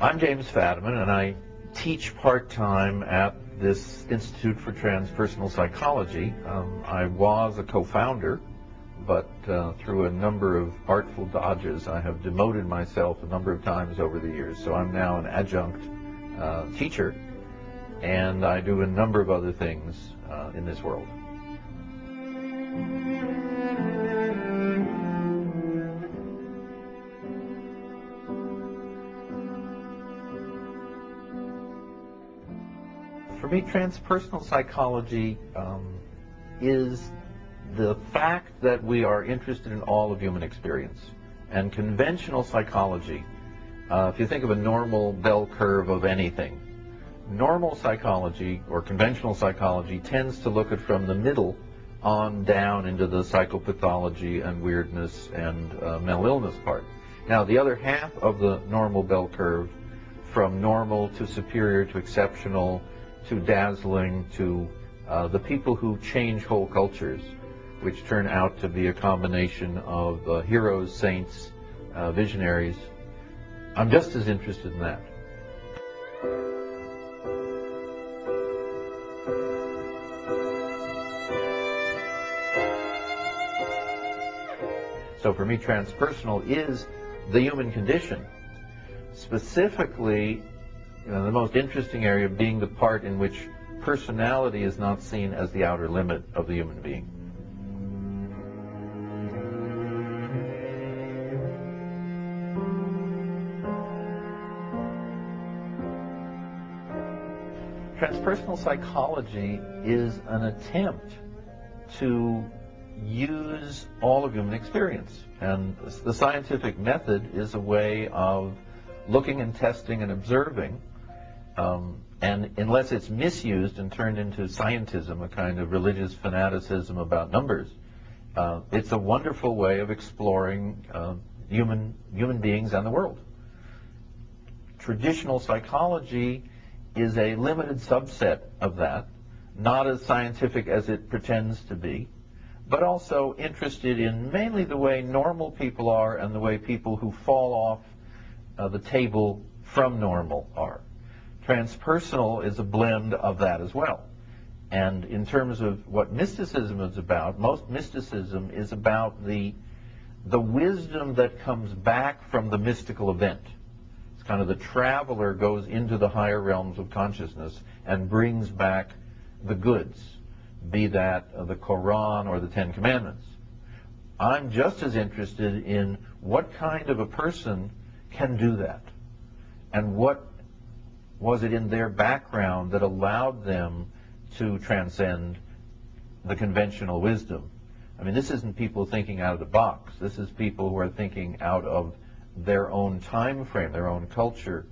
I'm James Fadiman, and I teach part-time at this Institute for Transpersonal Psychology. I was a co-founder, but through a number of artful dodges, I have demoted myself a number of times over the years. So I'm now an adjunct teacher, and I do a number of other things in this world. For me, transpersonal psychology is the fact that we are interested in all of human experience. And conventional psychology, if you think of a normal bell curve of anything, normal psychology or conventional psychology tends to look at from the middle on down into the psychopathology and weirdness and mental illness part. Now, the other half of the normal bell curve, from normal to superior to exceptional to dazzling to the people who change whole cultures, which turn out to be a combination of heroes, saints, visionaries. I'm just as interested in that. So for me, transpersonal is the human condition, specifically the most interesting area being the part in which personality is not seen as the outer limit of the human being. Transpersonal psychology is an attempt to use all of human experience. And the scientific method is a way of looking and testing and observing. And unless it's misused and turned into scientism, a kind of religious fanaticism about numbers, it's a wonderful way of exploring human beings and the world. Traditional psychology is a limited subset of that, not as scientific as it pretends to be, but also interested in mainly the way normal people are and the way people who fall off the table from normal are. Transpersonal is a blend of that as well. And in terms of what mysticism is about, most mysticism is about the wisdom that comes back from the mystical event. It's kind of the traveler goes into the higher realms of consciousness and brings back the goods, be that the Quran or the Ten Commandments. I'm just as interested in what kind of a person can do that, and what was it in their background that allowed them to transcend the conventional wisdom. I mean, this isn't people thinking out of the box. This is people who are thinking out of their own time frame, their own culture,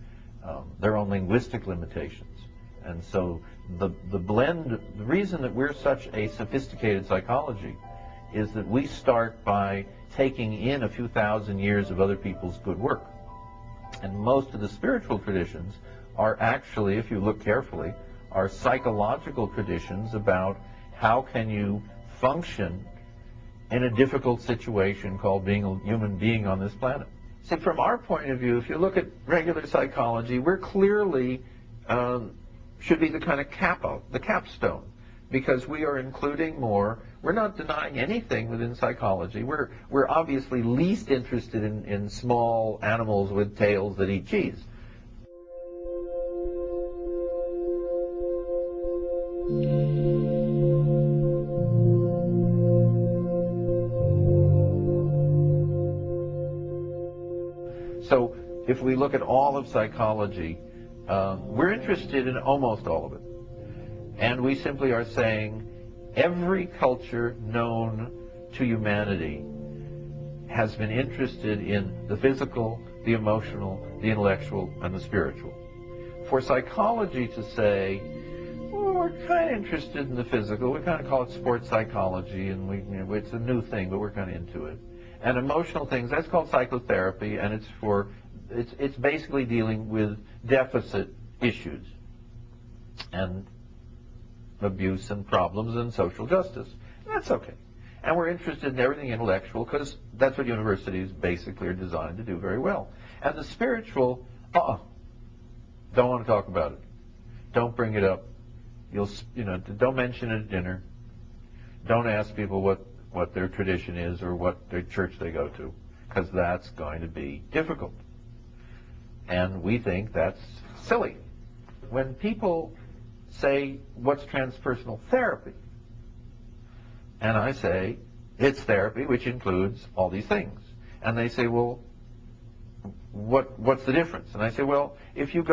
their own linguistic limitations. And so the blend, the reason that we're such a sophisticated psychology is that we start by taking in a few thousand years of other people's good work. And most of the spiritual traditions are actually, if you look carefully, are psychological traditions about how can you function in a difficult situation called being a human being on this planet. See, from our point of view, if you look at regular psychology, we're clearly should be the kind of the capstone, because we are including more. We're not denying anything within psychology. We're obviously least interested in small animals with tails that eat cheese. So if we look at all of psychology, we're interested in almost all of it. And we simply are saying every culture known to humanity has been interested in the physical, the emotional, the intellectual, and the spiritual. For psychology to say, well, we're kind of interested in the physical, we kind of call it sports psychology, and it's a new thing, but we're kind of into it. And emotional things, that's called psychotherapy, and it's basically dealing with deficit issues and abuse and problems and social justice. That's okay. And we're interested in everything intellectual because that's what universities basically are designed to do very well. And the spiritual, Don't want to talk about it. Don't bring it up. Don't mention it at dinner. Don't ask people what their tradition is or what their church they go to, because that's going to be difficult. And we think that's silly. When people say, what's transpersonal therapy? And I say, it's therapy, which includes all these things. And they say, well, what's the difference? And I say, well, if you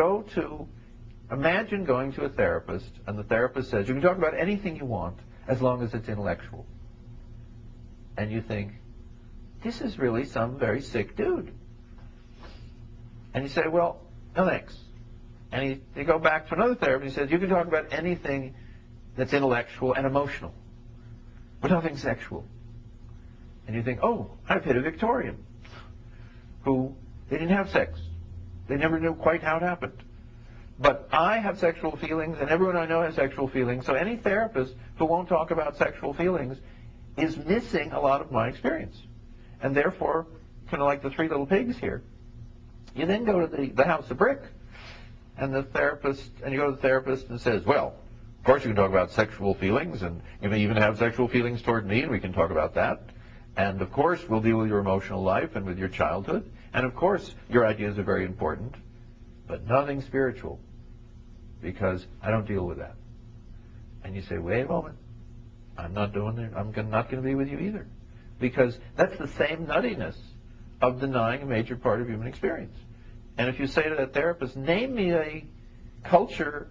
imagine going to a therapist, and the therapist says, you can talk about anything you want as long as it's intellectual. And you think, this is really some very sick dude. And you say, well, no thanks. And you go back to another therapist, he says, you can talk about anything that's intellectual and emotional, but nothing sexual. And you think, oh, I've hit a Victorian who, they didn't have sex. They never knew quite how it happened. But I have sexual feelings, and everyone I know has sexual feelings, so any therapist who won't talk about sexual feelings is missing a lot of my experience. And therefore, kind of like the Three Little Pigs here, you then go to the House of Brick, and you go to the therapist and says, well, of course you can talk about sexual feelings, and you may even have sexual feelings toward me, and we can talk about that. And of course, we'll deal with your emotional life and with your childhood. And of course, your ideas are very important, but nothing spiritual, because I don't deal with that. And you say, wait a moment, I'm not doing it. I'm not going to be with you either. Because that's the same nuttiness of denying a major part of human experience. And if you say to that therapist, name me a culture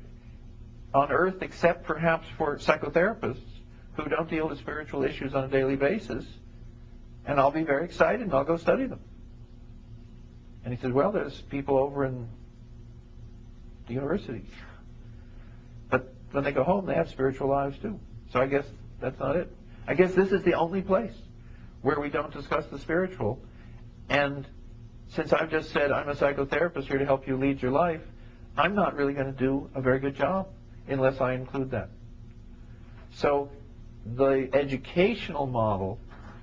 on earth except perhaps for psychotherapists who don't deal with spiritual issues on a daily basis, and I'll be very excited and I'll go study them. And he said, well, there's people over in the university. But when they go home, they have spiritual lives too. So I guess that's not it. I guess this is the only place where we don't discuss the spiritual. And since I've just said I'm a psychotherapist here to help you lead your life, I'm not really going to do a very good job unless I include that. So the educational model,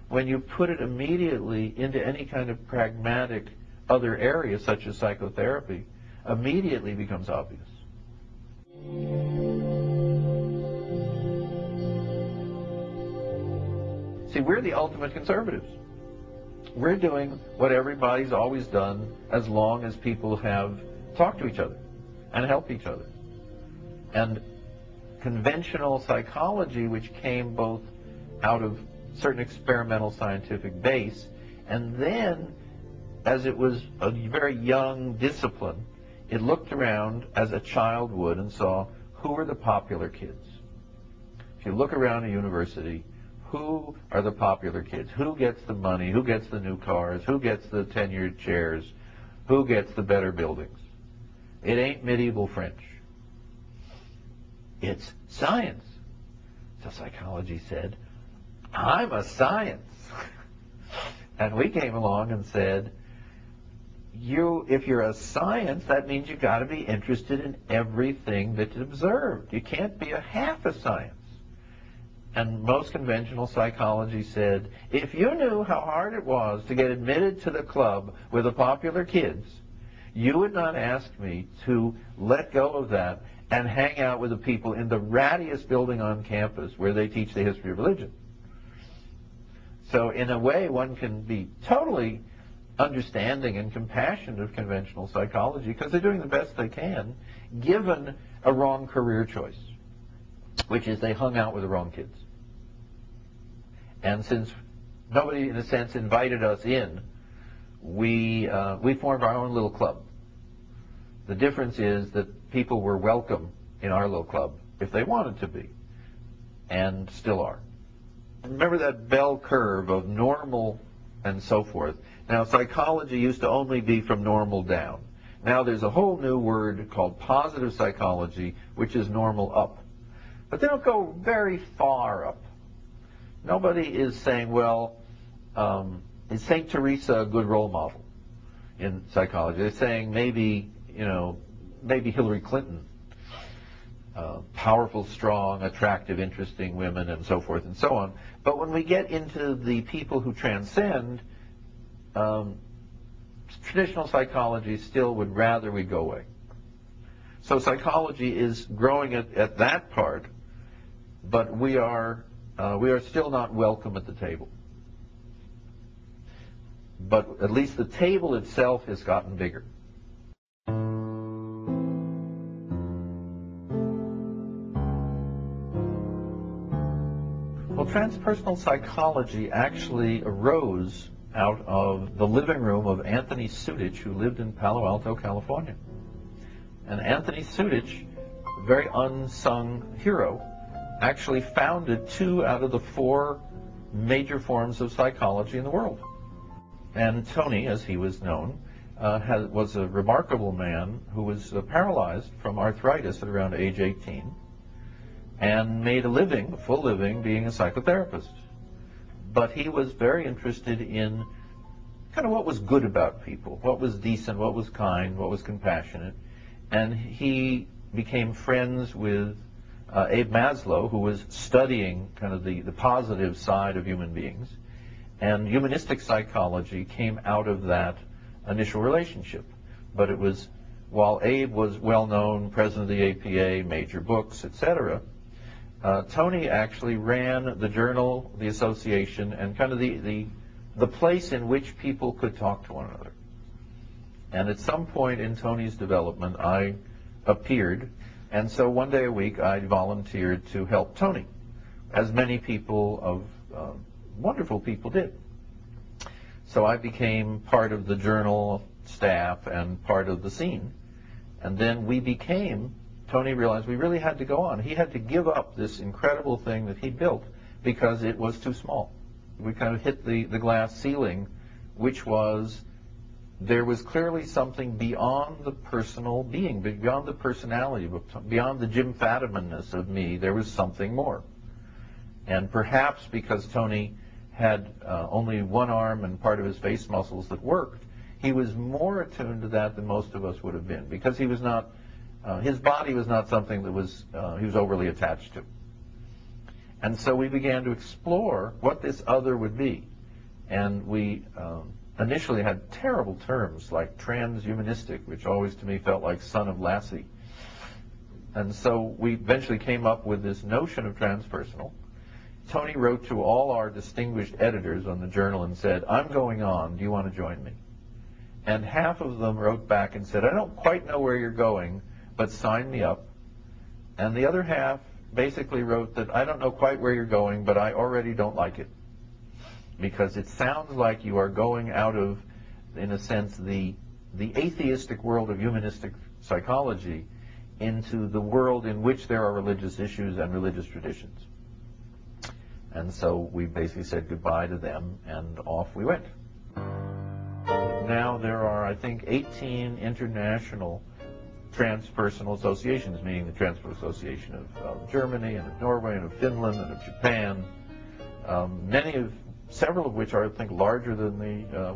when you put it immediately into any kind of pragmatic other area, such as psychotherapy, immediately becomes obvious. See, we're the ultimate conservatives. We're doing what everybody's always done as long as people have talked to each other and helped each other. And conventional psychology, which came both out of certain experimental scientific base, and then, as it was a very young discipline, it looked around as a child would and saw who were the popular kids. If you look around a university, who are the popular kids? Who gets the money? Who gets the new cars? Who gets the tenured chairs? Who gets the better buildings? It ain't medieval French. It's science. So psychology said, I'm a science. And we came along and said, if you're a science, that means you've got to be interested in everything that's observed. You can't be a half a science. And most conventional psychology said, if you knew how hard it was to get admitted to the club with the popular kids, you would not ask me to let go of that and hang out with the people in the rattiest building on campus where they teach the history of religion. So in a way, one can be totally understanding and compassionate of conventional psychology because they're doing the best they can given a wrong career choice, which is they hung out with the wrong kids. And since nobody, in a sense, invited us in, we formed our own little club. The difference is that people were welcome in our little club if they wanted to be, and still are. Remember that bell curve of normal and so forth. Now, psychology used to only be from normal down. Now there's a whole new word called positive psychology, which is normal up. But they don't go very far up. Nobody is saying, well, is St. Teresa a good role model in psychology? They're saying maybe Hillary Clinton, powerful, strong, attractive, interesting women, and so forth and so on. But when we get into the people who transcend, traditional psychology still would rather we go away. So psychology is growing at that part, but we are still not welcome at the table. But at least the table itself has gotten bigger. Well, transpersonal psychology actually arose out of the living room of Anthony Sudich, who lived in Palo Alto, California. And Anthony Sudich, a very unsung hero, actually founded 2 out of the 4 major forms of psychology in the world. And Tony, as he was known, was a remarkable man who was paralyzed from arthritis at around age 18 and made a full living, being a psychotherapist. But he was very interested in kind of what was good about people, what was decent, what was kind, what was compassionate. And he became friends with Abe Maslow, who was studying kind of the positive side of human beings. And humanistic psychology came out of that initial relationship. But it was, while Abe was well known, president of the APA, major books, etc., Tony actually ran the journal, the association, and kind of the place in which people could talk to one another. And at some point in Tony's development, I appeared, and so one day a week I volunteered to help Tony, as many people wonderful people did. So I became part of the journal staff and part of the scene. And then Tony realized we really had to go on. He had to give up this incredible thing that he built because it was too small. We kind of hit the glass ceiling, which was, there was clearly something beyond the personal being, beyond the personality, beyond the Jim Fadiman-ness of me. There was something more. And perhaps because Tony had only one arm and part of his face muscles that worked, he was more attuned to that than most of us would have been, because he was not, his body was not something that he was overly attached to. And so we began to explore what this other would be. And we initially had terrible terms like transhumanistic, which always to me felt like son of Lassie. And so we eventually came up with this notion of transpersonal. Tony wrote to all our distinguished editors on the journal and said, "I'm going on, do you want to join me?" And half of them wrote back and said, "I don't quite know where you're going, but sign me up." And the other half basically wrote that, "I don't know quite where you're going, but I already don't like it, because it sounds like you are going out of, in a sense, the atheistic world of humanistic psychology into the world in which there are religious issues and religious traditions." And so we basically said goodbye to them, and off we went. Now there are, I think, 18 international transpersonal associations, meaning the Transpersonal Association of Germany and of Norway and of Finland and of Japan, several of which are, I think, larger than the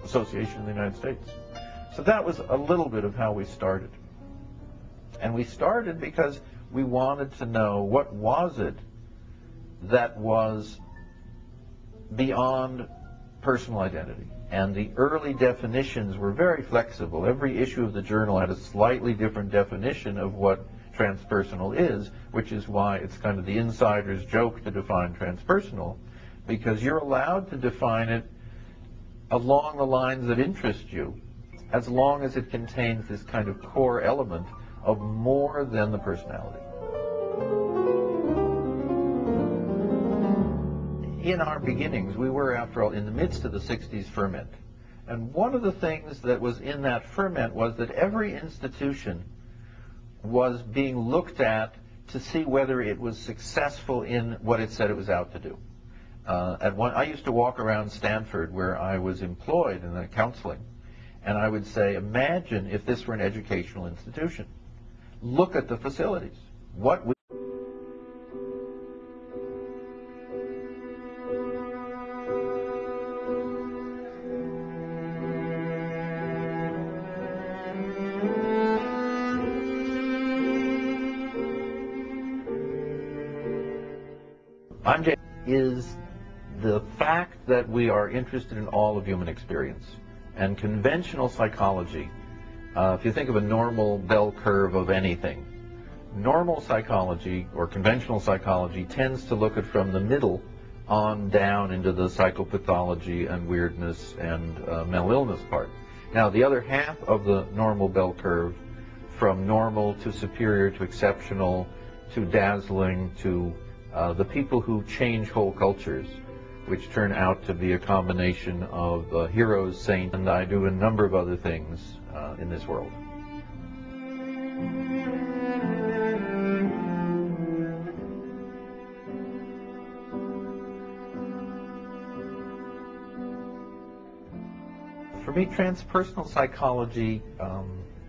association in the United States. So that was a little bit of how we started. And we started because we wanted to know, what was it that was beyond personal identity? And the early definitions were very flexible. Every issue of the journal had a slightly different definition of what transpersonal is, which is why it's kind of the insider's joke to define transpersonal, because you're allowed to define it along the lines that interest you, as long as it contains this kind of core element of more than the personality. In our beginnings, we were, after all, in the midst of the 60s ferment. And one of the things that was in that ferment was that every institution was being looked at to see whether it was successful in what it said it was out to do. I used to walk around Stanford, where I was employed in the counseling, and I would say, imagine if this were an educational institution. Look at the facilities. What would is the fact that we are interested in all of human experience. And conventional psychology If you think of a normal bell curve of anything, normal psychology or conventional psychology tends to look at from the middle on down into the psychopathology and weirdness and mental illness part. Now, the other half of the normal bell curve, from normal to superior to exceptional to dazzling to the people who change whole cultures, which turn out to be a combination of heroes, saints, and I do a number of other things in this world. For me, transpersonal psychology, my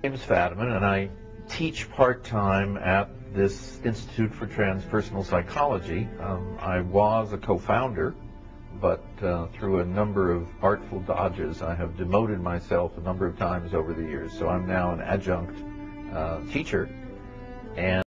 name is Fadiman, and I teach part-time at this Institute for Transpersonal Psychology. I was a co-founder, but through a number of artful dodges, I have demoted myself a number of times over the years. So I'm now an adjunct teacher, and